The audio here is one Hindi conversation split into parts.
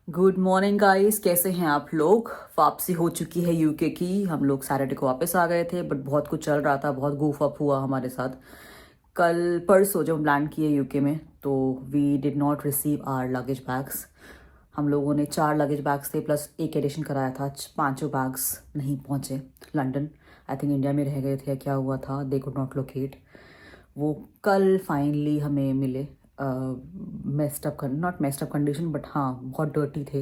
गुड मॉर्निंग गाइस, कैसे हैं आप लोग। वापसी हो चुकी है यूके की। हम लोग सैटरडे को वापस आ गए थे, बट बहुत कुछ चल रहा था, बहुत goof अप हुआ हमारे साथ। कल परसों जब हम लैंड किए यूके में, तो we did not receive our luggage bags. हम लोगों ने 4 लगेज बैग्स थे प्लस एक एडिशन कराया था। पांचों बैग्स नहीं पहुंचे लंदन। आई थिंक इंडिया में रह गए थे या क्या हुआ था, दे कुड नॉट लोकेट। वो कल फाइनली हमें मिले। Not messed up condition, but हाँ बहुत डर्टी थे।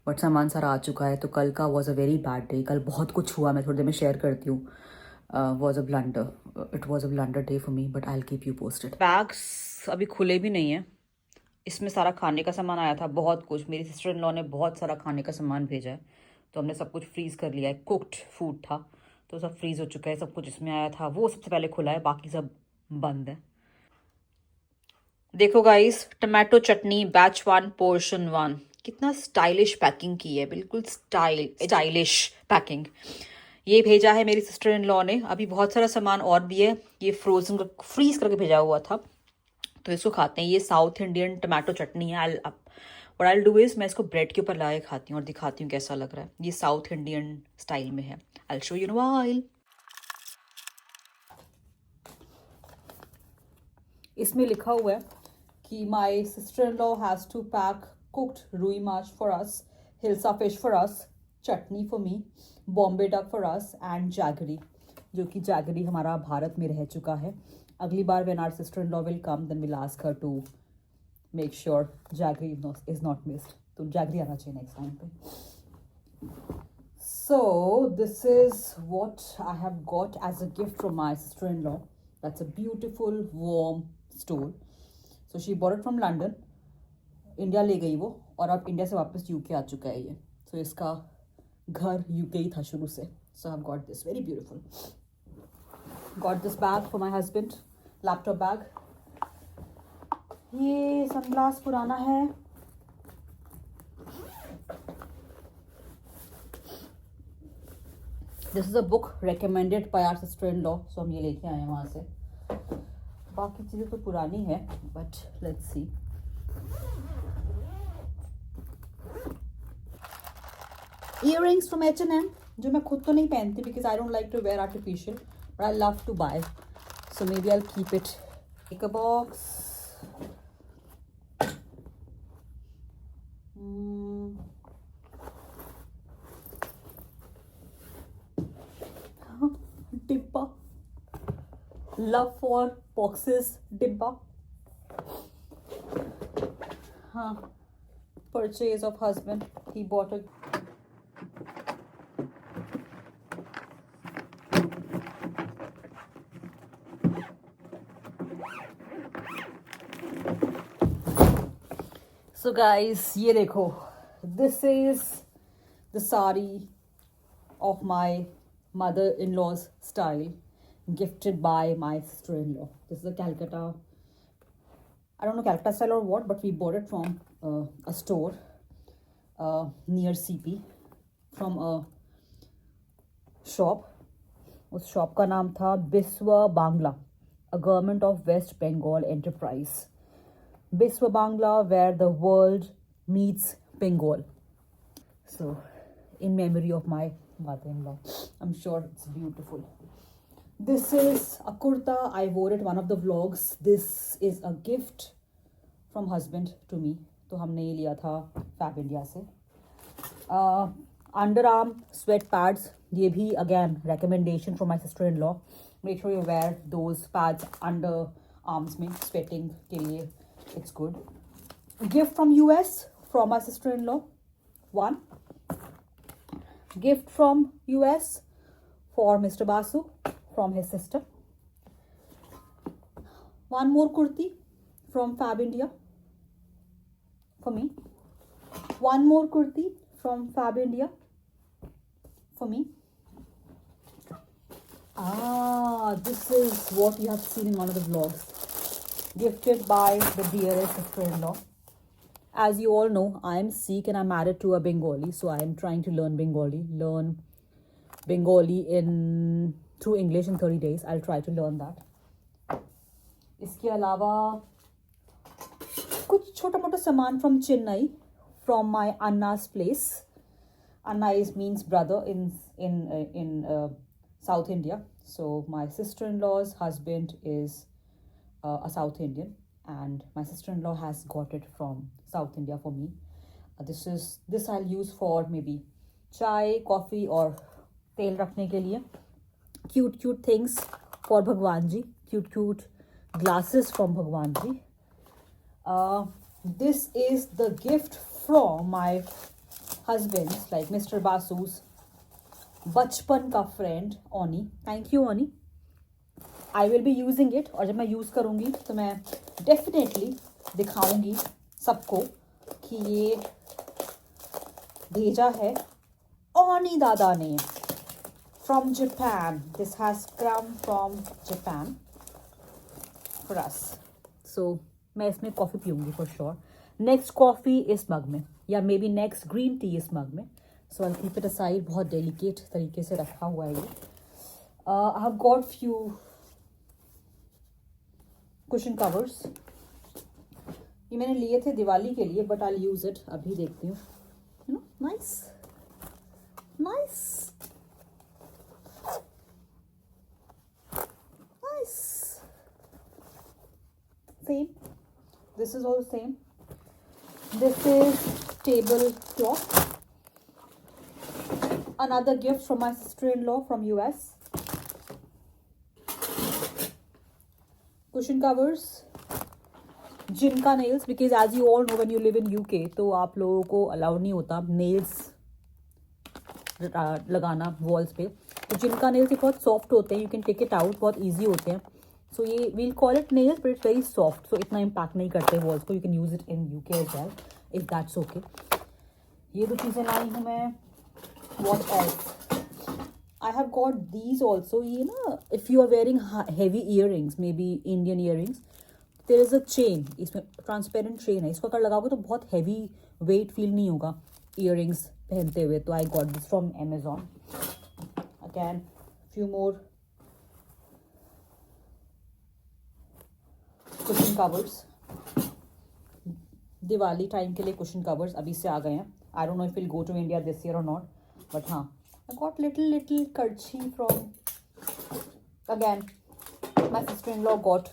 बट सामान सारा आ चुका है। तो कल का was a very bad day. कल बहुत कुछ हुआ, मैं थोड़ी देर में शेयर करती हूँ। Was a blunder, it was a blunder day for me, but I will keep you posted. Bags अभी खुले भी नहीं है। इसमें सारा खाने का सामान आया था, बहुत कुछ। मेरी सिस्टर इन लॉ ने बहुत सारा खाने का सामान भेजा है, तो हमने सब कुछ फ्रीज़ कर लिया है। कुक्ड फूड था तो सब फ्रीज़ हो चुका है। सब कुछ इसमें आया था वो सबसे पहले खुला है, बाकी सब बंद है। देखो गाइस, टमाटो चटनी बैच 1 पोर्शन 1। कितना स्टाइलिश पैकिंग की है, बिल्कुल स्टाइलिश पैकिंग। ये भेजा है मेरी सिस्टर इन लॉ ने। अभी बहुत सारा सामान और भी है, ये फ्रोजन फ्रीज करके भेजा हुआ था, तो इसको खाते हैं। ये साउथ इंडियन टमाटो चटनी है। व्हाट आई डू इज, मैं इसको ब्रेड के ऊपर ला के खाती हूँ और दिखाती हूँ कैसा लग रहा है। ये साउथ इंडियन स्टाइल में है। I show you in while. इसमें लिखा हुआ है कि my sister in law has to pack cooked rui maach for us, hilsa fish for us, chutney for me, Bombay duck for us and jaggery, जो कि जैगरी हमारा भारत में रह चुका है। अगली बार when our sister in law will come, then will ask her to make sure jaggery is not missed. तो जैगरी आना चाहिए नेक्स्ट टाइम पे। So this is what I have got as a gift from my sister-in-law. That's a beautiful warm stole. So she bought it from London. India ले गई वो, और अब इंडिया से वापस यूके आ चुका है ये। तो इसका घर यूके ही था शुरू से। So I've got this very beautiful. Got this bag for my husband, laptop bag. ये सनग्लास पुराना है। This is a book recommended by our sister in law, so हम ये लेके आए हैं वहाँ से। बाकी चीज़ें तो पुरानी है, but let's see. Earrings from H&M, जो मैं खुद तो नहीं पहनती because I don't like to wear artificial, but I love to buy, so maybe I will keep it. एक बॉक्स, डिब्बा, लव फॉर बॉक्सेस डिब्बा। हाँ, purchase of husband, he bought a so guys, ये देखो, this is the sari of my mother-in-law's style, gifted by my sister-in-law. This is a Calcutta, I don't know Calcutta style or what, but we bought it from a store near CP, from a shop. उस शॉप का नाम था Biswa Bangla, a government of West Bengal enterprise. Biswa Bangla, where the world meets Bengal. So, in memory of my mother-in-law, I'm sure it's beautiful. This is a kurta. I wore it one of the vlogs. This is a gift from husband to me. तो हमने ये लिया था फैब इंडिया से। Underarm sweat pads, ये भी again recommendation from my sister-in-law. Make sure you wear those pads under arms में sweating के लिए, it's good. Gift from US from my sister-in-law. One gift from US for Mr. Basu from his sister. One more kurti from Fab India for me. One more kurti from Fab India for me. This is what you have seen in one of the vlogs, gifted by the dearest sister-in-law. As you all know, I am Sikh and I'm married to a Bengali, so I am trying to learn Bengali in through English in 30 days. I'll try to learn that. इसके अलावा कुछ छोटा मोटा सामान from Chennai, from my Anna's place. Anna means brother in South India. So my sister-in-law's husband is a South Indian, and my sister-in-law has got it from South India for me. This I'll use for maybe chai, coffee or tel rakhne ke liye. Cute things for Bhagwan ji. Cute glasses from Bhagwan ji. This is the gift from my husband's, like Mr. Basu's बचपन का friend Oni. Thank you Oni. I will be using it, और जब मैं यूज़ करूँगी तो मैं definitely दिखाऊंगी सबको कि ये भेजा है Oni दादा ने from Japan. This has come from Japan for us. So मैं इसमें कॉफ़ी पीऊँगी for sure. Next कॉफ़ी इस मग में, या may be next green tea इस मग में. So I keep it aside. बहुत डेलिकेट तरीके से रखा हुआ है ये. I have got few cushion covers. ये मैंने लिए थे दिवाली के लिए, but I will use it. अभी देखती हूँ. You know, nice nice nice. Same. This is all same. This is tablecloth. Another gift from my sister-in-law from US. Cushion covers. Jinka nails, because as you all know, when you live in UK, तो आप लोगों को अलाउ नहीं होता nails लगाना walls पे. तो जिनका nails बहुत soft होते हैं. You can take it out. बहुत easy होते हैं. So ये we'll call it nails, but it's very soft. So इतना impact नहीं करते walls को. You can use it in UK as well, if that's okay. ये दो चीज़ें लाई हूँ मैं. What else? I have got these also. ये ना, if you are wearing heavy earrings, maybe Indian earrings, there is a chain. इसमें transparent chain है. इसको अगर लगाओगे तो बहुत heavy weight feel नहीं होगा earrings पहनते हुए. तो I got this from Amazon. Again, few more cushion covers. Diwali time के लिए कुशन कवर्स अभी से आ गए हैं. I don't know if will go to India this year और नॉट, बट हाँ, I got little karchi from, again my sister in law got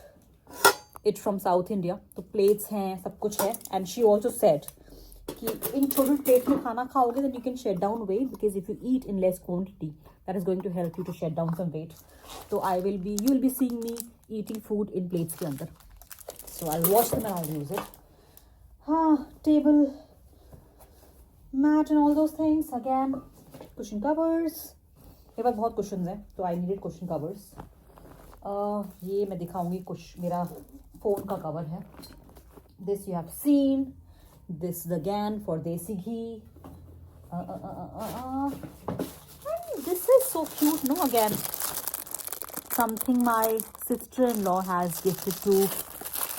it from south India. तो प्लेट्स हैं, सब कुछ है. एंड शी ऑल्सो सेड कि इन छोटे प्लेट में खाना खाओगे then you can shed down weight, because if you eat in less quantity that is going to help you to shed down some weight. तो you will be seeing me eating food in plates के अंदर. So I'll wash them and I'll use it. Table mat and all those things. Again, cushion covers. मेरे पास बहुत cushions हैं, तो I needed cushion covers. ये मैं दिखाऊंगी. कुछ मेरा phone का cover है. This you have seen. This is again for desi ghee. This is so cute, no? Again, something my sister-in-law has gifted to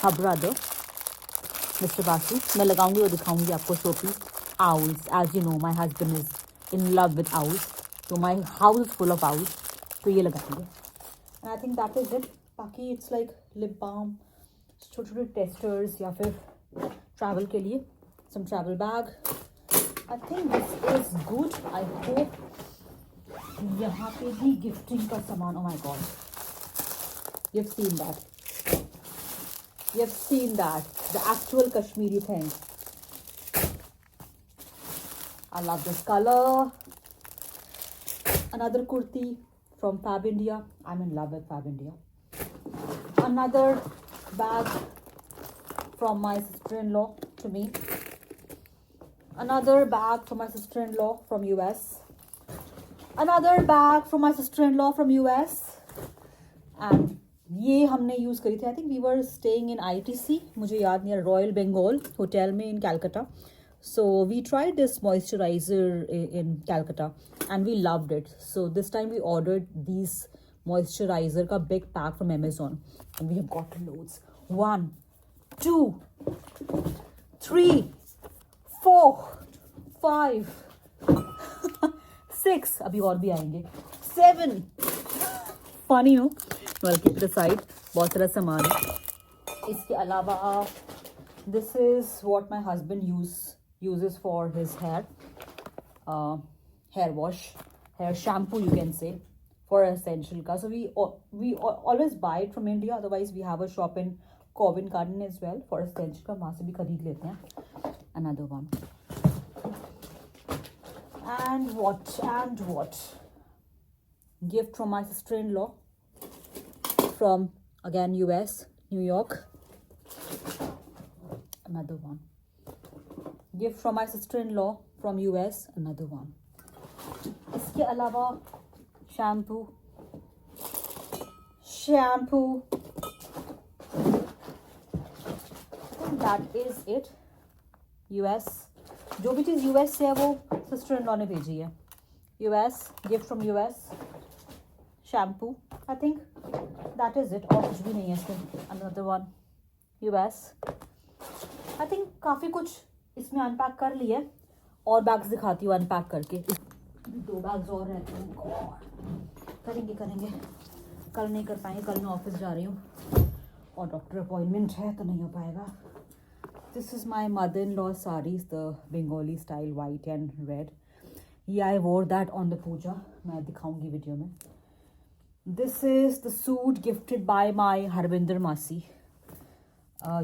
her brother, Mr. Basu. मैं लगाऊंगी और दिखाऊंगी आपको showpiece. Owls. As you know, my husband is in love with owls. So my house is full of owls. तो ये लगाएंगे. And I think that is it. बाकी it's like lip balm, छोटे टेस्टर्स या फिर ट्रैवल के लिए some travel bag. I think this is good. I hope. यहाँ पे भी गिफ्टिंग का सामान. Oh my God. You've seen that. You've seen that. The actual Kashmiri thing. I love this color. Another kurti from Fab India. I'm in love with Fab India. Another bag from my sister-in-law to me. Another bag from my sister-in-law from US. Another bag from my sister-in-law from US. And ये हमने यूज़ करी थी. I think we were staying in ITC, मुझे याद नहीं है, रॉयल बंगाल होटल में in Calcutta. So we tried this moisturiser in Calcutta and we loved it. So this time we ordered this moisturiser का big pack from Amazon and we have got loads. 1 2 3 4 5 6, अभी और भी आएंगे. 7. फनी हो. Well keep it aside. बहुत सारा सामान है. इसके अलावा this is what my husband use uses for his hair, hair wash, hair shampoo, you can say, for essential ka. So we always buy it from India. Otherwise, we have a shop in Covent Garden as well for essential ka. वहाँ से भी खरीद लेते हैं. Another one. And what? Gift from my sister-in-law from, again, US, New York. Another one. Gift from my sister-in-law from US. Another one. इसके अलावा shampoo. That is it. US. जो भी चीज़ US से है वो sister-in-law ने भेजी है. US, gift from US. Shampoo. I think that is it. और कुछ भी नहीं है इसमें. Another one. US. I think काफ़ी कुछ इसमें अनपैक कर लिया. और बैग्स दिखाती हूँ अनपैक करके. 2 बैग्स और रहते हैं. करेंगे कल नहीं कर पाएंगे. कल मैं ऑफिस जा रही हूँ और डॉक्टर अपॉइंटमेंट है तो नहीं हो पाएगा. This is my mother-in-law sarees, the Bengali style, white and red. Yeah, I wore that on the puja. मैं दिखाऊंगी वीडियो में. This is the suit gifted by my Harvinder मासी.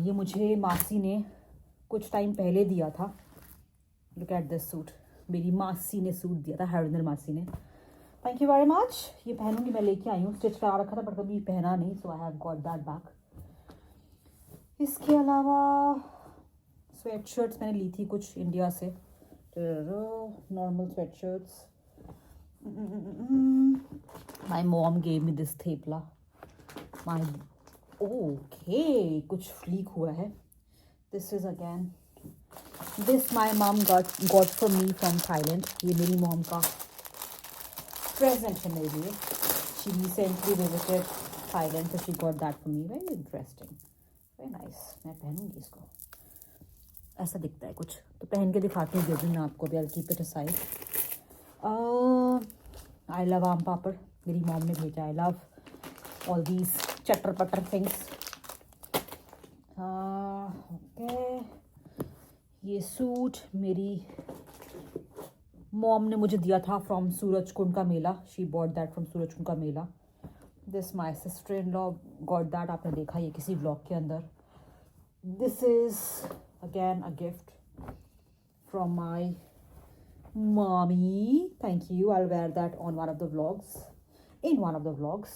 ये मुझे मासी ने कुछ टाइम पहले दिया था. Look at this suit. मेरी मासी ने सूट दिया था, हरविंदर मासी ने. Thank you very much. ये पहनूंगी, मैं लेके आई हूँ. स्टिच करा रखा था पर कभी पहना नहीं, so I have got that back. इसके अलावा स्वेट शर्ट्स मैंने ली थी कुछ इंडिया से. Normal sweat shirts. My mom gave me this thepla. Okay, कुछ लीक हुआ है. This is again, this my mom got from me from Thailand. ये मेरी मॉम का प्रेजेंट है मेरे लिए. She recently visited Thailand, so she got that for me. Very interesting, very nice. मैं पहनूंगी इसको. ऐसा दिखता है कुछ, तो पहन के दिखाती हूँ दिन आपको भी. I'll keep it aside. I love आम पापड़. मेरी मॉम ने भेजा. I love all these चटर पटर थिंग्स. ओके, ये सूट मेरी मॉम ने मुझे दिया था फ्रॉम सूरजकुंड का मेला. She bought that from Surajkund का मेला. This my sister in law got that. आपने देखा ये किसी व्लॉग के अंदर. This is again a gift from my mommy. Thank you. I'll wear that on one of the vlogs. In one of the vlogs.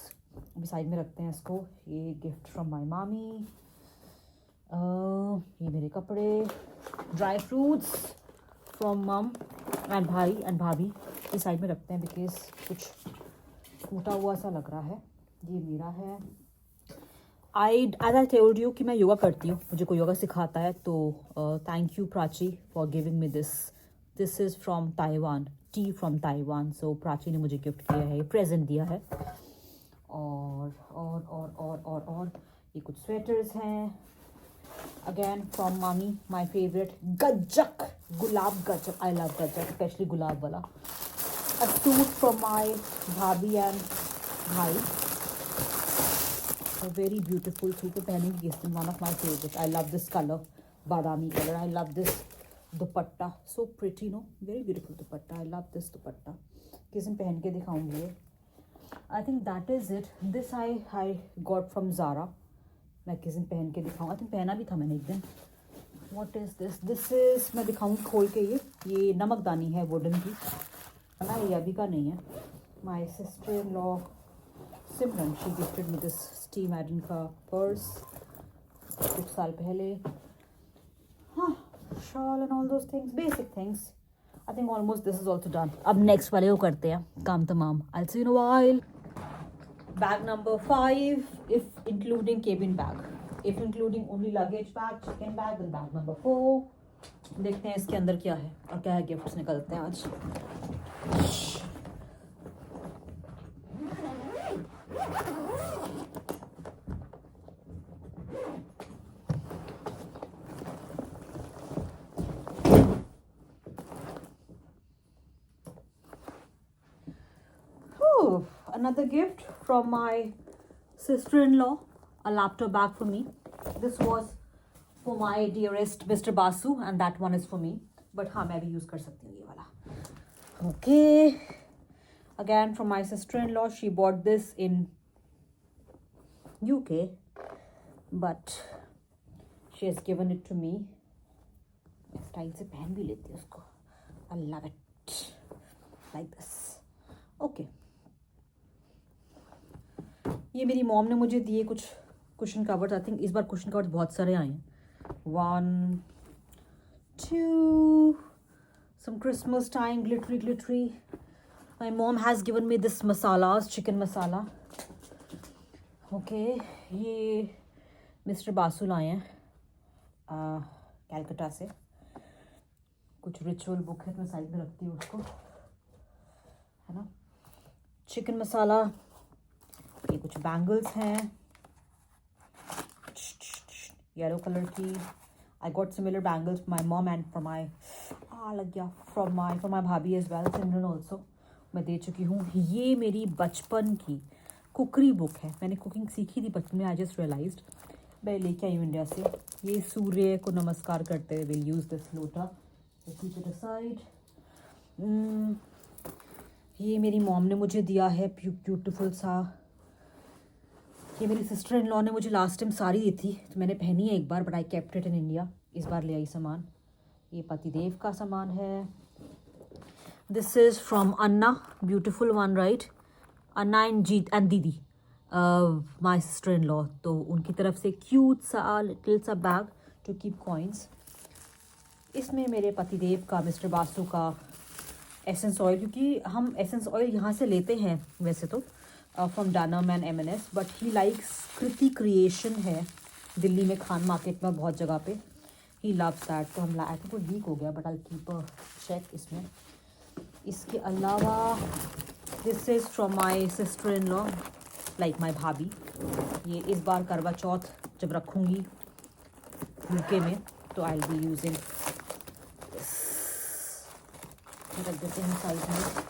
अभी साइड में रखते हैं इसको. ये गिफ्ट फ्रॉम माई मामी. ये मेरे कपड़े. ड्राई फ्रूट्स फ्रॉम मम एंड भाई एंड भाभी. ये साइड में रखते हैं बिकॉज कुछ टूटा हुआ सा लग रहा है. ये मेरा है. as I told you कि मैं योगा करती हूँ. मुझे कोई योगा सिखाता है तो thank you Prachi for giving me this. This is from Taiwan. Tea from Taiwan. So Prachi ने मुझे गिफ्ट किया है, प्रेजेंट दिया है. और ये कुछ स्वेटर्स हैं. अगेन फ्रॉम मामी. माई फेवरेट गज्जक, गुलाब गज्जक. आई लव गज्जक, स्पेशली गुलाब वाला. अ सूट फ्रॉम माई भाभी एंड भाई. A very beautiful suit. पहनेंगी इस दिन. One of my favorites. I love this color, badami color. I love this dupatta. So pretty, no? Very beautiful dupatta. I love this dupatta. किस दिन पहन के दिखाऊंगी ये. I think that is it. This I got from Zara. मैं किस दिन पहन के दिखाऊँ. I think पहना भी था मैंने एक दिन. What is this? This is, मैं दिखाऊंगी खोल के. ये नमकदानी है वुडन की. ना ये अभी का नहीं है. My sister-in-law Simran, she gifted me this Steve Madden का पर्स कुछ साल पहले. हाँ, shawl and all those things, basic things. I think almost this is also done. अब next वाले को करते हैं काम तमाम. I'll see you in a while. Bag number 5, if including cabin bag. If including only luggage bag, chicken bag, then bag number 4. देखते हैं इसके अंदर क्या है और क्या है गिफ्ट्स निकलते हैं आज. Another gift from my sister-in-law, a laptop bag for me. This was for my dearest Mr. Basu, and that one is for me. But हाँ मैं भी यूज़ कर सकती हूँ ये वाला. Okay, again from my sister in law. She bought this in UK, but she has given it to me. Style से पहन भी लेती है उसको. I love it like this. Okay, ये मेरी मॉम ने मुझे दिए कुछ कुशन कवर्स. आई थिंक इस बार कुशन कवर्स बहुत सारे आए हैं. 1 2 some Christmas time glittery. My mom has given me this masalas, chicken masala. Okay, ये मिस्टर बासु लाए हैं कैलकटा से. कुछ रिचुअल बुक है, मैं साइड में रखती हूँ उसको, है ना. चिकन मसाला. ये कुछ बैंगल्स हैं येलो कलर की. I got similar bangles my mom and from my लग गया फ्रॉम माई भाभी एज वेल. सिमरन ऑल्सो मैं दे चुकी हूँ. ये मेरी बचपन की कुकरी बुक है. मैंने कुकिंग सीखी थी बचपन में. आई जस्ट रियलाइज्ड मैं लेके आई हूँ इंडिया से. ये सूर्य को नमस्कार करते हुए विल यूज़ दिस लोटा. Keep it aside. ये मेरी मॉम ने मुझे दिया है ब्यूटीफुल सा. ये मेरी सिस्टर इन लॉ ने मुझे लास्ट टाइम साड़ी दी थी तो मैंने पहनी है एक बार, but I kept it in India. इस बार ले आई सामान. ये पतिदेव का सामान है. This is from Anna, beautiful one right. Anna and Jeet and दीदी, माई सिस्टर इन लॉ. तो उनकी तरफ से क्यूट सा लिटिल सा बैग टू कीप कॉइन्स. इसमें मेरे पतिदेव का, मिस्टर बासु का एसेंस ऑयल, क्योंकि हम एसेंस ऑयल यहाँ से लेते हैं वैसे तो फ्रॉम डानम and M&S, but he likes Kriti creation है दिल्ली में, खान मार्केट में बहुत जगह पे. He loves that. तो हम आई थिंक वो लीक हो गया, but I keep a check इसमें. इसके अलावा this is from my sister in law, like my भाभी. ये इस बार करवा चौथ जब रखूँगी UK में तो आई विल बी यूजिंग रख देते हैं साइड में.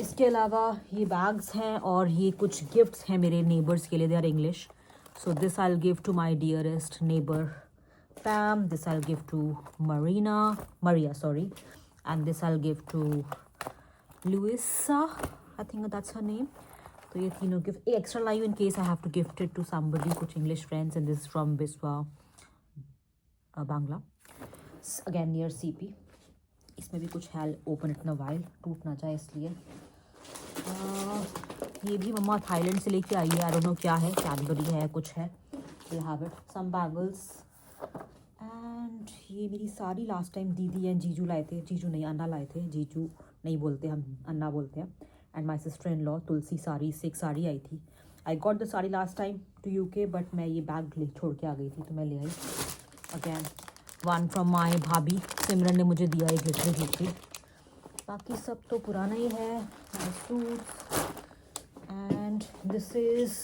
इसके अलावा ये बैग्स हैं और ये कुछ गिफ्ट्स हैं मेरे नेबर्स के लिए. They are English, so this I will give to my dearest neighbour Pam. This I'll give to Maria, sorry, and this I'll give to Luisa. I think that's her name. तो ये तीनों गिफ्ट. एक extra lie in case I have to gift it to somebody, कुछ English friends, and this is from Biswa, Bangla. Again near CP. इसमें भी कुछ है. ओपन इट ना वाइल, टूट ना जाए इसलिए. ये भी मम्मा थाईलैंड से लेके आई है. आई डोंट नो क्या है, कैडबरी है कुछ है. We'll have it. Some bagels. And ये मेरी साड़ी लास्ट टाइम दीदी एंड जीजू लाए थे. जीजू नहीं, अन्ना लाए थे. जीजू नहीं बोलते हम, अन्ना बोलते हैं. And my sister in law Tulsi sari से एक साड़ी आई थी. I got the sari last time to UK, but मैं ये बैग ले छोड़ के आ गई थी तो मैं ले आई. अगैन वन फ्रॉम माई भाभी, सिमरन ने मुझे दिया एक ग्लिटरी. बाकी सब तो पुराना ही है. Suits. And this is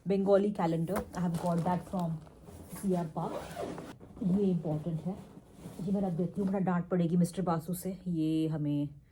Bengali calendar. I have got that from CR park. ये इम्पॉर्टेंट है. ये मैं रख देती हूँ, बड़ा डांट पड़ेगी मिस्टर बासु से. ये हमें